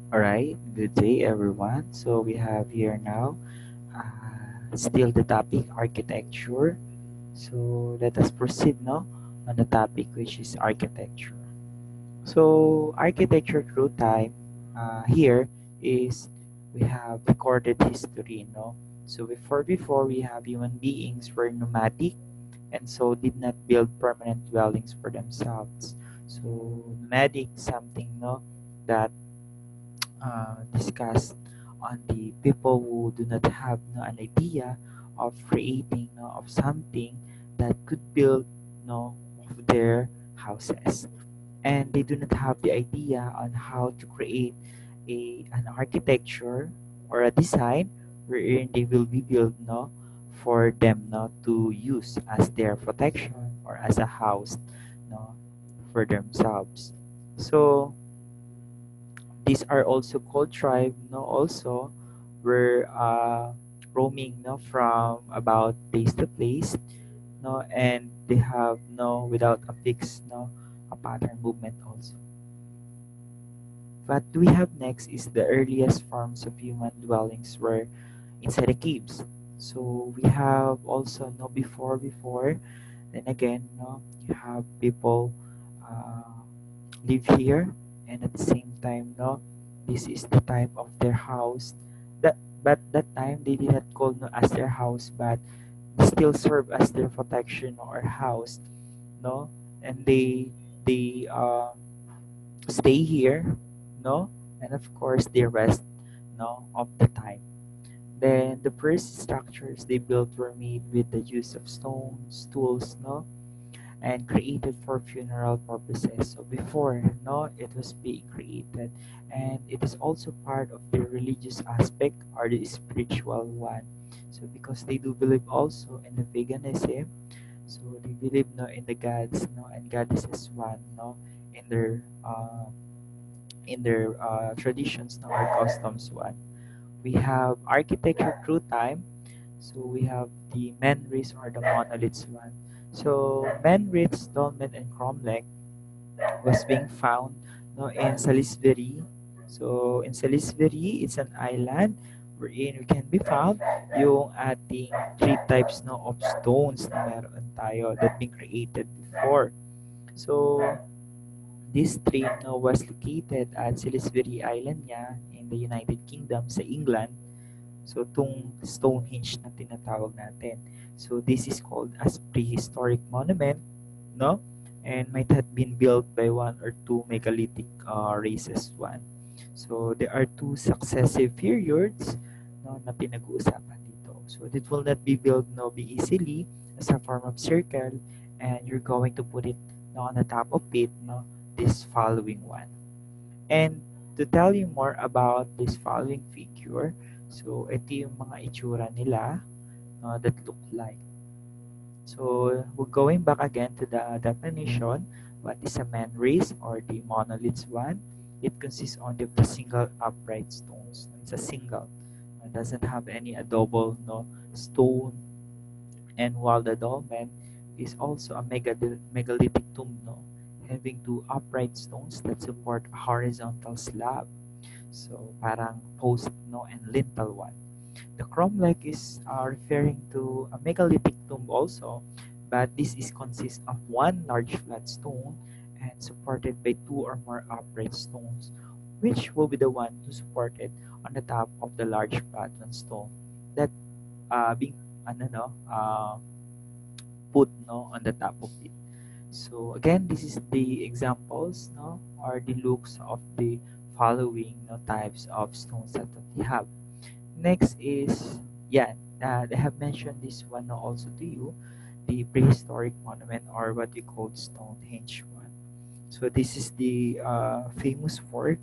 Alright, good day everyone. So we have here now still the topic architecture. So let us proceed now on the topic which is architecture. So architecture through time here is we have recorded history, no? So before we have human beings were nomadic and so did not build permanent dwellings for themselves. So nomadic something no that discussed on the people who do not have no, an idea of creating no, of something that could build no, of their houses, and they do not have the idea on how to create an architecture or a design wherein they will be built no, for them no, to use as their protection or as a house no, for themselves. So these are also called tribe, no, also were roaming no, from about place to place, no, and they have no without a fixed no a pattern movement also. What we have next is the earliest forms of human dwellings were inside the caves. So we have also no before, then again no you have people uh, live here, and at the same time no this is the type of their house that but that time they did not call no as their house, but they still serve as their protection or house, no, and they stay here, no, and of course they rest no of the time. Then the first structures they built were made with the use of stones, tools, no, and created for funeral purposes. So before, no, it was being created, and it is also part of the religious aspect or the spiritual one. So because they do believe also in the paganism, so they believe no in the gods, no, and goddesses one, no, in their traditions, no, or customs one. We have architecture through time. So we have the manrays or the monoliths one. So manrays, dolmen, and cromlech was being found no, in Salisbury. So in Salisbury, it's an island wherein we can be found yung ating three types no, of stones na meron tayo that been created before. So this train no, was located at Salisbury Island niya in the United Kingdom sa England. So, itong Stonehenge na tinatawag natin. So, this is called as prehistoric monument, no? And might have been built by one or two megalithic races one. So, there are two successive periods no, na pinag-uusapan dito. So, it will not be built no, be easily as a form of circle, and you're going to put it no, on the top of it, no, this following one. And to tell you more about this following figure, so ito yung mga itsura nila that look like. So we're going back again to the definition. What is a man race or the monoliths one? It consists only of the single upright stones. It's a single. It doesn't have any double no stone. And while the dolmen is also a megalithic tomb, no, having two upright stones that support a horizontal slab. So parang post no and lintel one. The cromlech is referring to a megalithic tomb also, but this is consists of one large flat stone and supported by two or more upright stones, which will be the one to support it on the top of the large flat stone that being ano no put no on the top of it. So again, this is the examples no or the looks of the following no, types of stones that we have. Next is yeah, I have mentioned this one no, also to you, the prehistoric monument or what we call Stonehenge one. So this is the famous work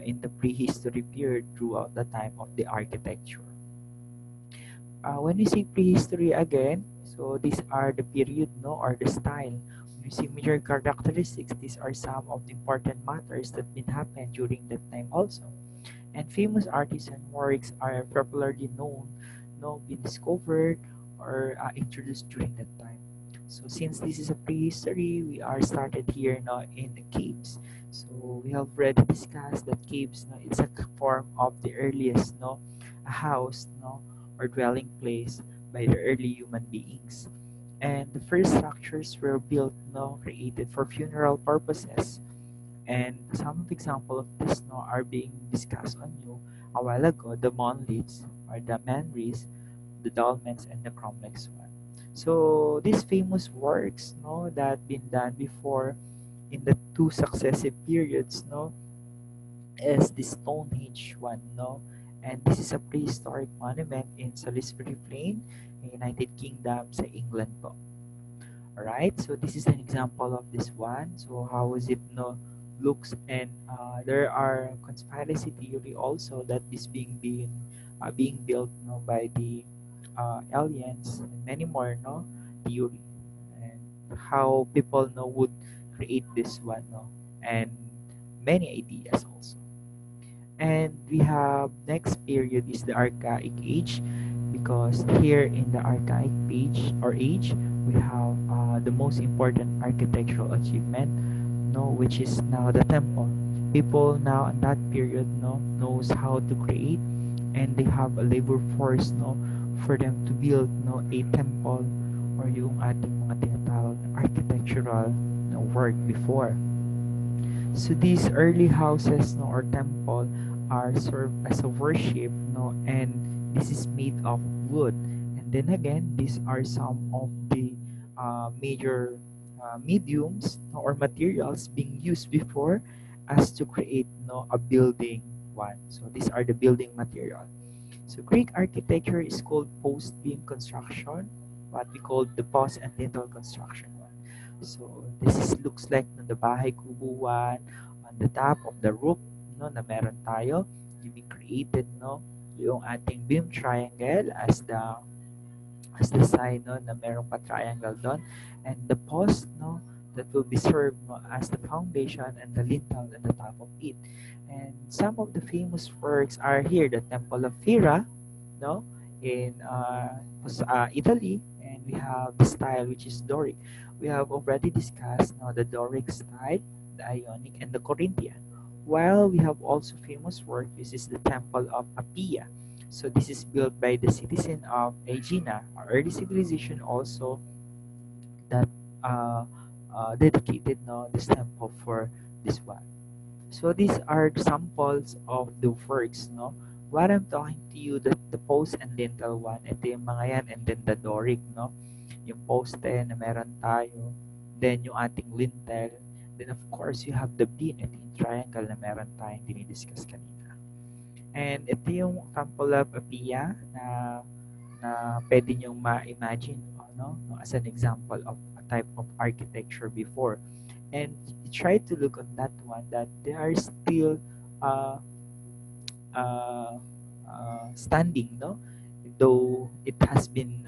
in the prehistory period throughout the time of the architecture. When we say prehistory again, so these are the period, no, or the style. When we say major characteristics, these are some of the important matters that been happened during that time also. And famous artisan works are popularly known, no, been discovered or introduced during that time. So since this is a prehistory, we are started here now in the caves. So we have already discussed that caves, no, it's a form of the earliest, no, a house, no, or dwelling place by the early human beings. And the first structures were built, no, created for funeral purposes. And some of example of this, no, are being discussed on you a while ago: the monoliths, or the manries, the dolmens, and the cromlechs one. So these famous works, no, that been done before in the two successive periods, no, is the Stonehenge one, no, and this is a prehistoric monument in Salisbury Plain, United Kingdom, sa England po. Alright, so this is an example of this one. So how is it, no, looks, and there are conspiracy theory also that is being built, no, by the aliens, and many more, no, theory, and how people, no, would create this one, no, and many ideas also. And we have next period is the archaic age, because here in the archaic page or age we have the most important architectural achievement, no, which is now the temple. People now in that period, no, knows how to create, and they have a labor force, no, for them to build, no, a temple, or yung ating mga tinatawag na architectural, no, work before. So these early houses, no, or temple are served as a worship, no, and this is made of wood. And then again, these are some of the major mediums, no, or materials being used before as to create, no, a building one. So these are the building material. So Greek architecture is called post-beam construction, what we call the post and lintel construction. So this is looks like no, the bahay kubuan on the top of the roof, no, na meron tayo. We created, no, yung ating beam triangle as the sign, no, na meron pa triangle doon, and the post, no, that will be served, no, as the foundation, and the lintel at the top of it. And some of the famous works are here: the Temple of Hera, no, in Italy, and we have the style which is Doric. We have already discussed now the Doric style, the Ionic, and the Corinthian. While we have also famous work, this is the Temple of APHAIA. So this is built by the citizen of Aegina, our early civilization also that dedicated, no, this temple for this one. So these are samples of the works, no? What I'm talking to you, the post and lintel one, ito yung mga yan, and then the Doric, no? Yung poste na meron tayo, then yung ating lintel, then of course you have the beam, ito yung triangle na meron tayong dinidiscuss kanina. And ito yung sample of APHAIA na pwede nyong ma-imagine, no? As an example of a type of architecture before. And try to look on that one that they are still standing, no, though it has been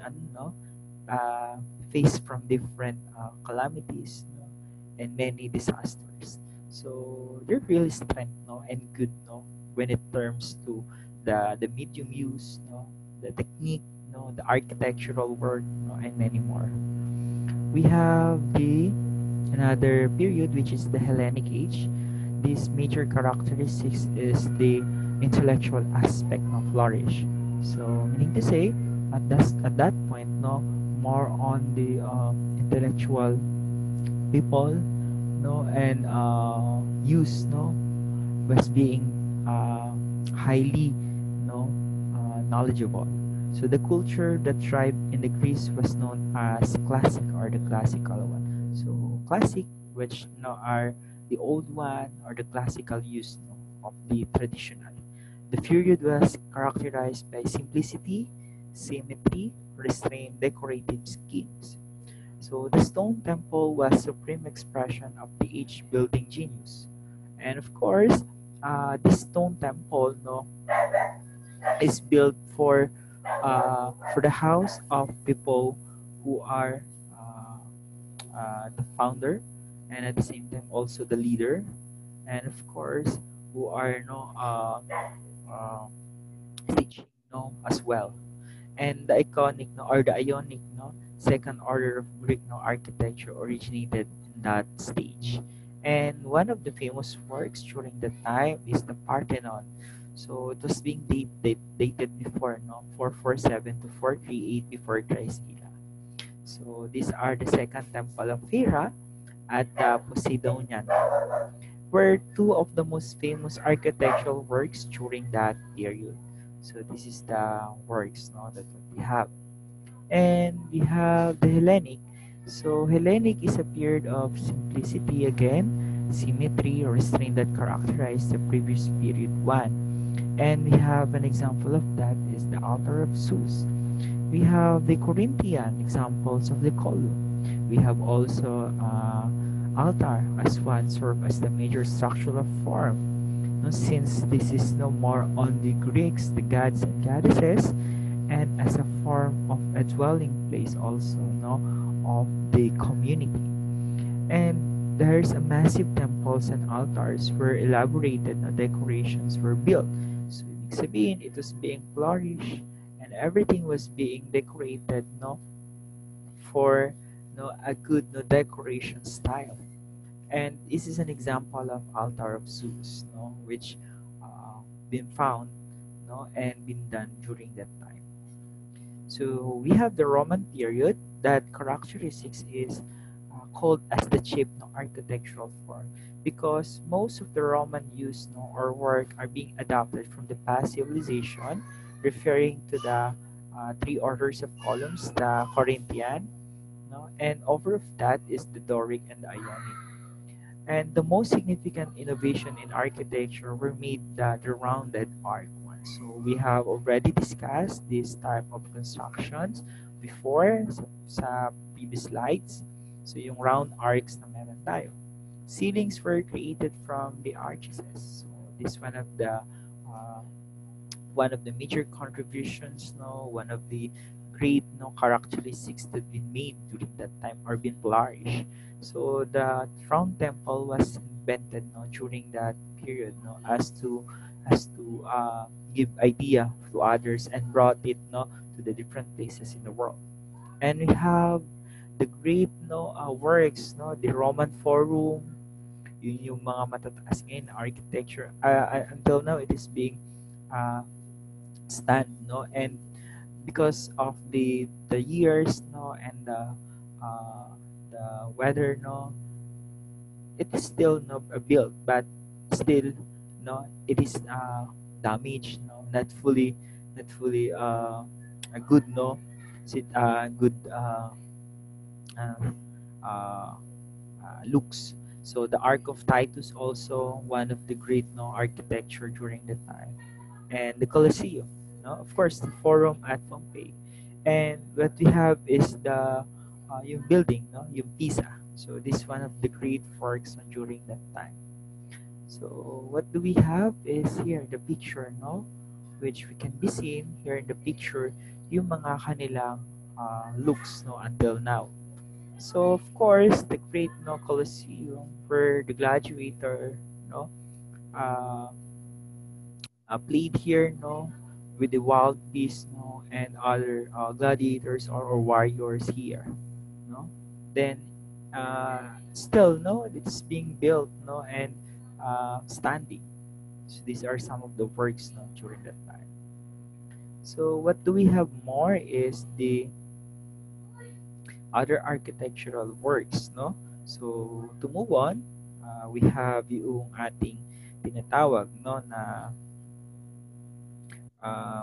faced from different calamities, no, and many disasters. So they're really strength, no, and good, no, when it terms to the medium use, no, the technique, no, the architectural work, no, and many more. We have the another period which is the Hellenic age. This major characteristics is the intellectual aspect of flourish. So meaning to say, at that point, no, more on the intellectual people, no, and use, no, was being highly, no, knowledgeable. So the culture that thrived in the Greece was known as classic, or the classical one. So classic, which, no, are the old one, or the classical use, no, of the traditional. The period was characterized by simplicity, symmetry, restrained decorative schemes. So the stone temple was supreme expression of the age building genius. And of course, this stone temple, no, is built for the house of people who are the founder, and at the same time also the leader, and of course who are, no, uh, teaching, no, as well. And the iconic, no, or the Ionic, no, second order of Greek, no, architecture originated in that stage. And one of the famous works during that time is the Parthenon. So it was being dated before, no, 447 to 438 before Christ era. So these are the second temple of Hera at Poseidonian, were two of the most famous architectural works during that period. So this is the works, no, that we have. And we have the Hellenic. So Hellenic is a period of simplicity again, symmetry or restraint that characterized the previous period one. And we have an example of that is the altar of Zeus. We have the Corinthian examples of the column. We have also altar as one serve as the major structural form. No, since this is no more on the Greeks, the gods and goddesses, and as a form of a dwelling place also, no, of the community. And there's a massive temples and altars where elaborated decorations were built. So ibig sabihin, it was being flourished and everything was being decorated, no, for no a good no decoration style. And this is an example of altar of Zeus, no, which been found, no, and been done during that time. So we have the Roman period that characteristics is called as the cheap no, architectural form because most of the Roman use no, or work are being adapted from the past civilization, referring to the three orders of columns, the Corinthian, no, and over of that is the Doric and the Ionic. And the most significant innovation in architecture were made the rounded arc one. So we have already discussed this type of constructions before sa previous slides. So yung round arcs na meron tayo. Ceilings were created from the arches. So this uh, one of the major contributions, no, one of the great no characteristics that been made during that time or been flourished. So the round temple was invented no during that period no as to give idea to others and brought it no to the different places in the world. And we have the great no works no the Roman Forum, yun yung mga matataas ngayon na architecture. Until now it is being uh, stand no and because of the years no and the weather no it is still no built but still no it is damaged no not fully a good no good uh, uh, looks. So the Ark of Titus also one of the great no architecture during the time, and the Colosseum, no, of course the Forum at Pompeii, and what we have is the yung building, no, yung Pisa. So this one of the great works no, during that time. So what do we have is here the picture, no, which we can be seen here in the picture yung mga kanilang looks no until now. So of course, the great no Colosseum where the gladiator no uh, played here no with the wild beasts no and other gladiators or warriors here no. Then still no it's being built no and standing. So these are some of the works no during that time. So what do we have more is the other architectural works, no? So, to move on, we have yung ating tinatawag, no, na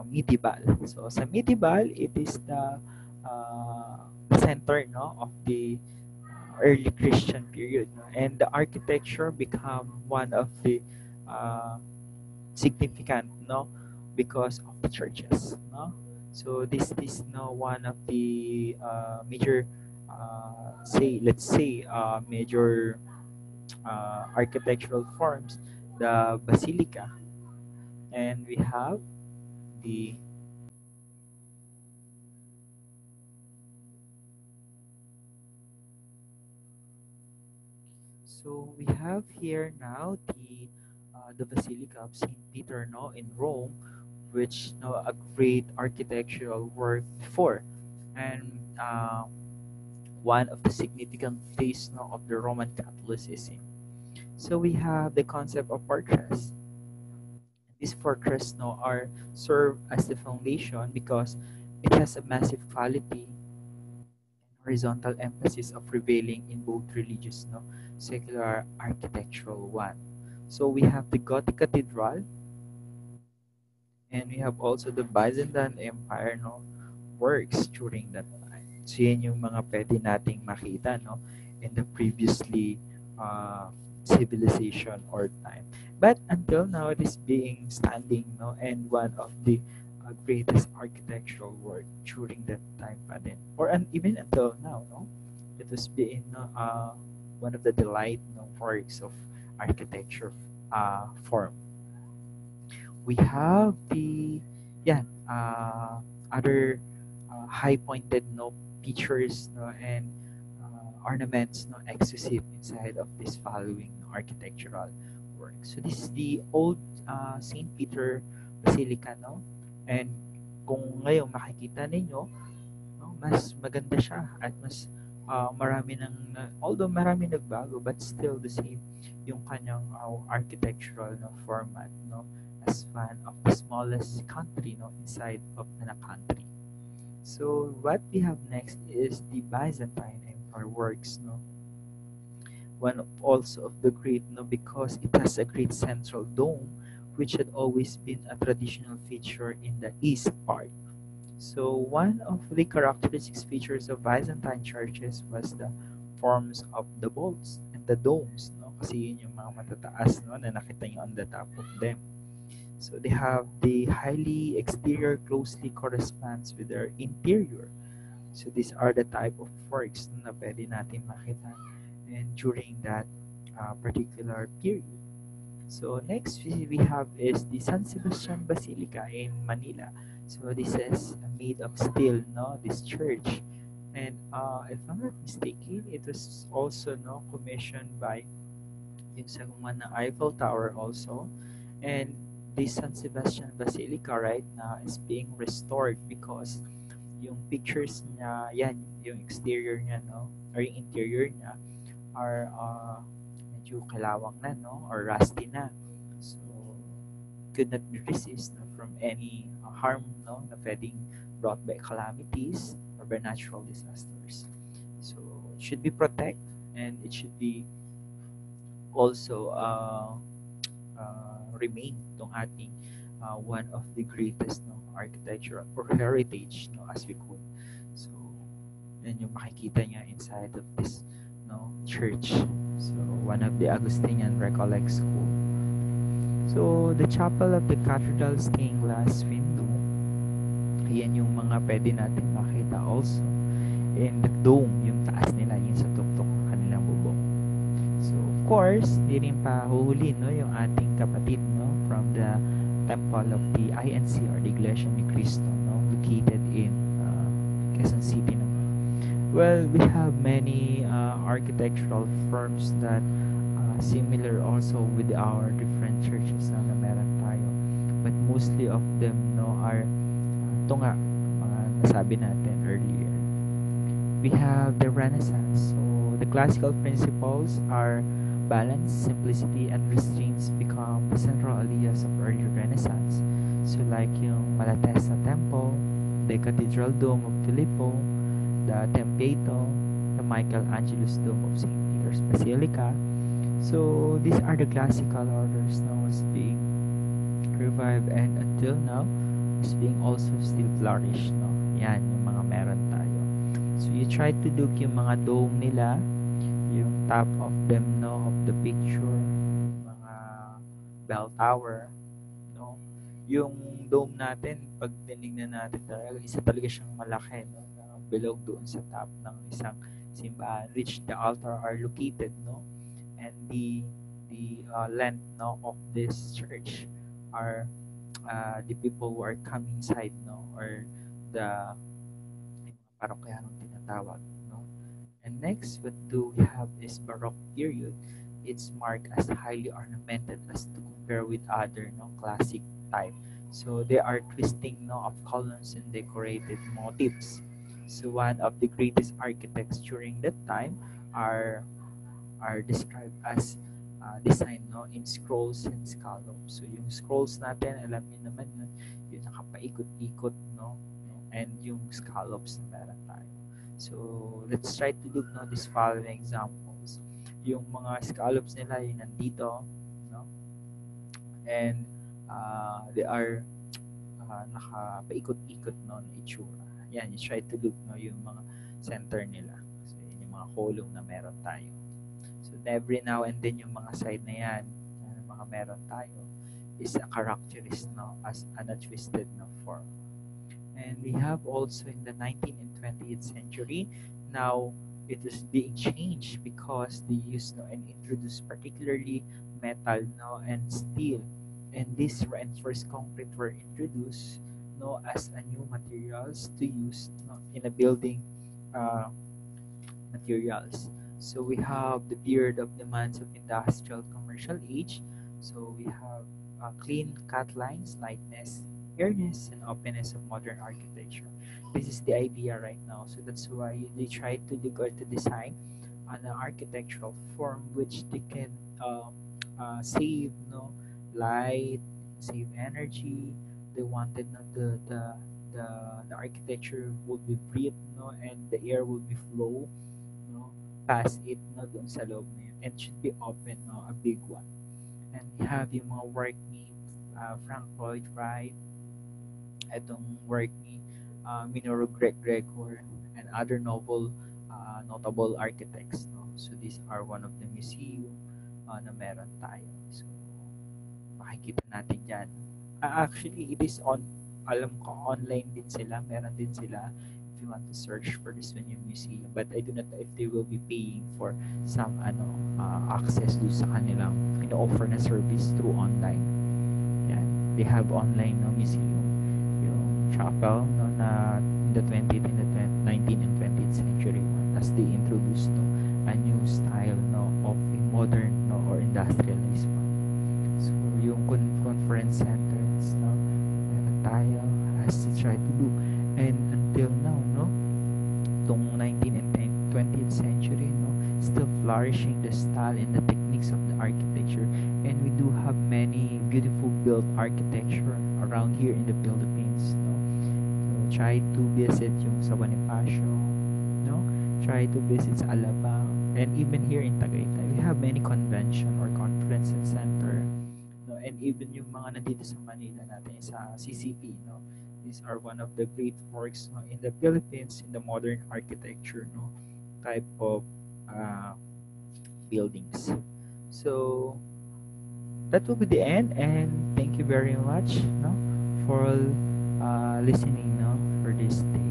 medieval. So, sa medieval, it is the center, no, of the early Christian period, no? And the architecture become one of the uh, significant, no, because of the churches, no. So this no one of the major say let's say major architectural forms, the basilica, and we have the so we have here now the basilica of Saint Peter no in Rome, which no a great architectural work before, and one of the significant phase no, of the Roman Catholicism. So we have the concept of fortress. These fortress no, are serve as the foundation because it has a massive quality horizontal emphasis of prevailing in both religious no secular architectural one. So we have the Gothic cathedral and we have also the Byzantine Empire no works during that time. So yan yung mga pwede nating makita no in the previously civilization or time. But until now it is being standing no and one of the greatest architectural work during that time pa din. Or even until now no it was being one of the delight no works of architecture form. We have the yeah other high pointed no features no and ornaments no exclusive inside of this following architectural work. So this is the old Saint Peter Basilica no and kung ngayon makikita ninyo no, mas maganda siya at mas marami although marami nagbago but still the same yung kanyang architectural no format no as one of the smallest country no inside of the country. So what we have next is the Byzantine Empire works no one of also of the great no because it has a great central dome which had always been a traditional feature in the east part. So one of the characteristic features of Byzantine churches was the forms of the vaults and the domes no kasi yun yung mga matataas no na nakita nyo on the top of them. So they have the highly exterior closely corresponds with their interior. So these are the type of works na pwede natin makita and during that particular period. So next we have is the San Sebastian Basilica in Manila. So this is made of steel, no? This church, and if I'm not mistaken, it was also no commissioned by yung sa gumawa ng Eiffel Tower also, and this San Sebastian Basilica right now is being restored because yung pictures niya, yan, yung exterior niya, no, or yung interior niya are medyo kalawang na, no, or rusty na. So, could not be resist no, from any harm, no, na pwedeng brought by calamities or by natural disasters. So, it should be protected and it should be also remain tong ating one of the greatest no architecture or heritage no as we could. So yan yung makikita niya inside of this no church. So one of the Augustinian Recollect School. So the chapel of the cathedral stained glass window. Ayan yung mga pwede natin makita also. And the dome, yung taas nila, yung sa tuktok ng kanilang bubong. So, of course, di rin pa huhuli no, yung ating kapatid no, from the temple of the INC or the Iglesia ni Cristo no, located in Quezon City. No. Well, we have many architectural firms that similar also with our different churches na meron tayo. But mostly of them no, are ito nga, mga nasabi natin earlier. We have the Renaissance. So the classical principles are balance, simplicity, and restraints become the central ideas of early Renaissance. So like yung Malatesta Temple, the Cathedral Dome of Filippo, the Tempeto, the Michelangelo's Dome of St. Peter's Basilica. So these are the classical orders now is being revived and until now is being also still flourished. No? Yan yung mga meron tayo. So you try to look yung mga dome nila, yung top of them no of the picture, mga bell tower, no. Yung dome natin pag tinignan natin talaga isa talaga siyang malaki no, bilog doon sa top ng isang simbahan which the altar are located no and the length no of this church are the people who are coming inside no or the parokyanong tinatawag no. And next what do we have is Baroque period. It's marked as highly ornamented as to compare with other no classic type. So they are twisting no of columns and decorated motifs. So one of the greatest architects during that time are described as design, no, in scrolls and scallops. So yung scrolls natin, alam niyo naman yun, yung nakapaikot-ikot, no, and yung scallops na meron tayo. So let's try to look no these following examples. Yung mga scallops nila yung nandito, no, and they are nakapaikot-ikot no na itsura. Yan, you try to look no yung mga center nila. So yun yung mga column na meron tayo. So every now and then yung mga side na yan, mga meron tayo, is a characteristic no as an twisted no form. And we have also in the 19th and 20th century, now it is being changed because they used no and introduced particularly metal no and steel, and this reinforced concrete were introduced no as a new materials to use no, in a building uh, materials. So we have the period of demands of industrial commercial age. So we have clean cut lines, lightness, airiness, and openness of modern architecture. This is the idea right now. So that's why they try to look or to design an architectural form which they can save no light, save energy. They wanted no, the architecture would be breathed no, and the air would be flow no, past it no, doon sa loob na yun. And should be open, no, a big one. And we have yung mga work ni Frank Lloyd Wright, itong work ni Minoru Gregor, and other notable architects. No? So these are one of the museum na meron tayo. So makikita natin dyan. Actually, it is on, alam ko, online din sila. Meron din sila if you want to search for this one yung museum. But I do not know if they will be paying for some access do sa kanilang ino-offer na service through online. Yan. They have online no, museum. Yung chapel no, na in the 20th and the 19th and 20th century as they introduced no, a new style no, of a modern no, or industrialized one. So yung conference centers no, meron tayo has to try to do. And until now, no, itong 19th and 20th century, no, still flourishing the style and the techniques of the architecture. And we do have many beautiful built architecture around here in the Philippines, no. So try to visit yung sa Bonifacio, no, try to visit sa Alabang, and even here in Tagaytay, we have many convention or conference center, no, and even yung mga nandito sa Manila natin sa CCP, no. These are one of the great works no, in the Philippines in the modern architecture no, type of buildings. So that will be the end, and thank you very much no, for listening no, for this day.